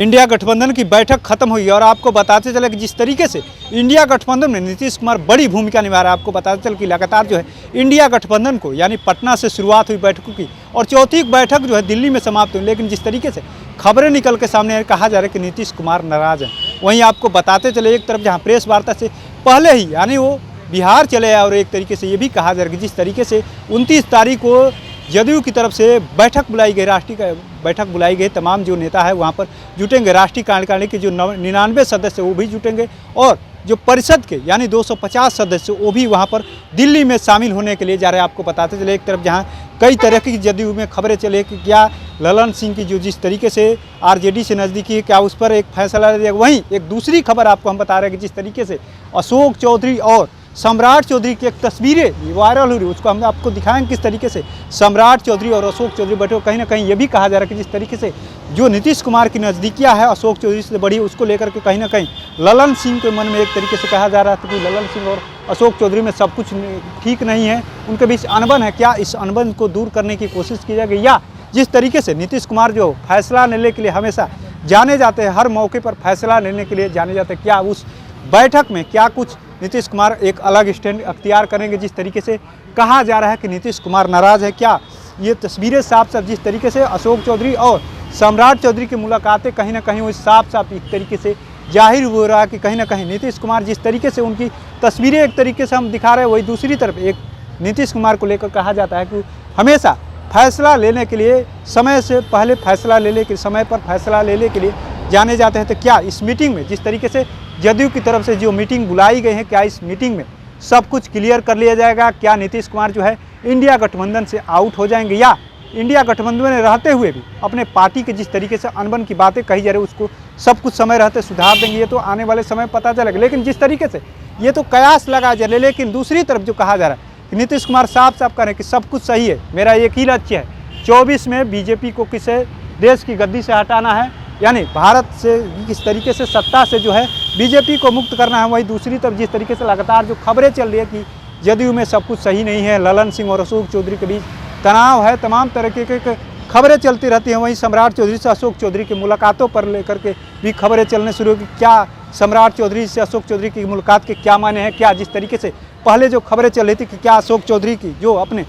India गठबंधन की बैठक खत्म हुई और आपको बताते चले कि जिस तरीके से इंडिया गठबंधन में नीतीश कुमार बड़ी भूमिका निभा रहा है। आपको बताते चले कि लगातार जो है इंडिया गठबंधन को यानी पटना से शुरुआत हुई बैठकों की और चौथी बैठक जो है दिल्ली में समाप्त हुई। लेकिन जिस तरीके से खबरें निकल के सामने कहा जा रहा है कि नीतीश कुमार नाराज हैं, वहीं आपको बताते चले एक तरफ जहाँ प्रेस वार्ता से पहले ही यानी वो बिहार चले आए और एक तरीके से ये भी कहा जा रहा है कि जिस तरीके से 29 तारीख को जदयू की तरफ से बैठक बुलाई गई, राष्ट्रीय बैठक बुलाई गई, तमाम जो नेता है वहाँ पर जुटेंगे, राष्ट्रीय कार्यकारिणी के जो 99 सदस्य वो भी जुटेंगे और जो परिषद के यानी 250 सदस्य वो भी वहाँ पर दिल्ली में शामिल होने के लिए जा रहे हैं। आपको बताते चले एक तरफ जहाँ कई तरह की जदयू में खबरें चले कि क्या ललन सिंह की जो जिस तरीके से आरजेडी से नज़दीकी है क्या उस पर एक फैसला लिया। वहीं एक दूसरी खबर आपको हम बता रहे हैं कि जिस तरीके से अशोक चौधरी और सम्राट चौधरी की एक तस्वीरें वायरल हो रही, उसको हम आपको दिखाएंगे किस तरीके से सम्राट चौधरी और अशोक चौधरी बैठे। कहीं ना कहीं ये भी कहा जा रहा है कि जिस तरीके से जो नीतीश कुमार की नज़दीकियाँ है अशोक चौधरी से बड़ी, उसको लेकर के कहीं ना कहीं ललन सिंह के मन में एक तरीके से कहा जा रहा था कि ललन सिंह और अशोक चौधरी में सब कुछ ठीक नहीं है, उनके बीच अनबन है। क्या इस अनबन को दूर करने की कोशिश की जाएगी या जिस तरीके से नीतीश कुमार जो फैसला लेने के लिए हमेशा जाने जाते हैं, हर मौके पर फैसला लेने के लिए जाने जाते हैं, क्या उस बैठक में क्या कुछ नीतीश कुमार एक अलग स्टैंड अख्तियार करेंगे। जिस तरीके से कहा जा रहा है कि नीतीश कुमार नाराज़ है, क्या ये तस्वीरें साफ साफ जिस तरीके से अशोक चौधरी और सम्राट चौधरी की मुलाकातें कहीं ना कहीं वो साफ साफ एक तरीके से जाहिर हो रहा है कि कहीं ना कहीं नीतीश कुमार जिस तरीके से उनकी तस्वीरें एक तरीके से हम दिखा रहे हैं, वही दूसरी तरफ एक नीतीश कुमार को लेकर कहा जाता है कि हमेशा फैसला लेने के लिए समय से पहले फैसला लेने के समय पर फैसला लेने के लिए जाने जाते हैं। तो क्या इस मीटिंग में जिस तरीके से जदयू की तरफ से जो मीटिंग बुलाई गई है, क्या इस मीटिंग में सब कुछ क्लियर कर लिया जाएगा? क्या नीतीश कुमार जो है इंडिया गठबंधन से आउट हो जाएंगे या इंडिया गठबंधन में रहते हुए भी अपने पार्टी के जिस तरीके से अनबन की बातें कही जा रही है उसको सब कुछ समय रहते सुधार देंगे? ये तो आने वाले समय पता चलेगा। लेकिन जिस तरीके से ये तो कयास लगा जा रहा है, लेकिन दूसरी तरफ जो कहा जा रहा है कि नीतीश कुमार साफ साफ कह रहे हैं कि सब कुछ सही है, मेरा एक ही लक्ष्य है 24 में बीजेपी को किसे देश की गद्दी से हटाना है, यानी भारत से किस तरीके से सत्ता से जो है बीजेपी को मुक्त करना है। वही दूसरी तरफ जिस तरीके से लगातार जो खबरें चल रही है कि जदयू में सब कुछ सही नहीं है, ललन सिंह और अशोक चौधरी के बीच तनाव है, तमाम तरह के खबरें चलती रहती हैं। वहीं सम्राट चौधरी से अशोक चौधरी की मुलाकातों पर लेकर के भी खबरें चलने शुरू हुई। क्या सम्राट चौधरी से अशोक चौधरी की मुलाकात के क्या माने हैं? क्या जिस तरीके से पहले जो खबरें चल रही थी कि क्या अशोक चौधरी की जो अपने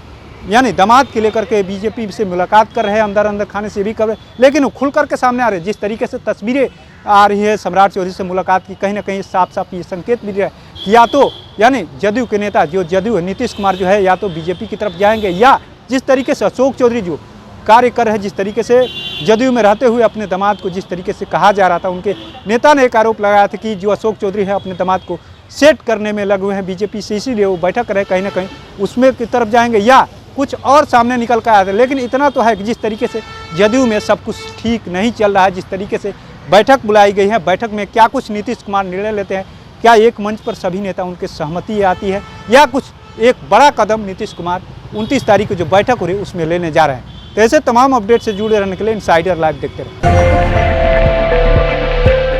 यानी दामाद के लेकर के बीजेपी से मुलाकात कर रहे हैं अंदर अंदर खाने से भी खबर, लेकिन वो खुल करके सामने आ रहे हैं। जिस तरीके से तस्वीरें आ रही है सम्राट चौधरी से मुलाकात की, कहीं ना कहीं साफ साफ ये संकेत मिल रहा है कि या तो यानी जदयू के नेता जो जदयू है नीतीश कुमार जो है या तो बीजेपी की तरफ जाएंगे या जिस तरीके से अशोक चौधरी जो कार्य कर रहे हैं, जिस तरीके से जदयू में रहते हुए अपने दामाद को जिस तरीके से कहा जा रहा था, उनके नेता ने एक आरोप लगाया था कि जो अशोक चौधरी है अपने दामाद को सेट करने में लगे हुए हैं बीजेपी से, इसीलिए वो बैठक रहे, कहीं ना कहीं उसमें की तरफ जाएंगे या कुछ और सामने निकल कर आया था। लेकिन इतना तो है कि जिस तरीके से जदयू में सब कुछ ठीक नहीं चल रहा है, जिस तरीके से बैठक बुलाई गई है, बैठक में क्या कुछ नीतीश कुमार निर्णय लेते हैं, क्या एक मंच पर सभी नेता उनके सहमति आती है या कुछ एक बड़ा कदम नीतीश कुमार 29 तारीख को जो बैठक हो रही है उसमें लेने जा रहे हैं। तो ऐसे तमाम अपडेट से जुड़े रहने के लिए इनसाइडर लाइव देखते रहें।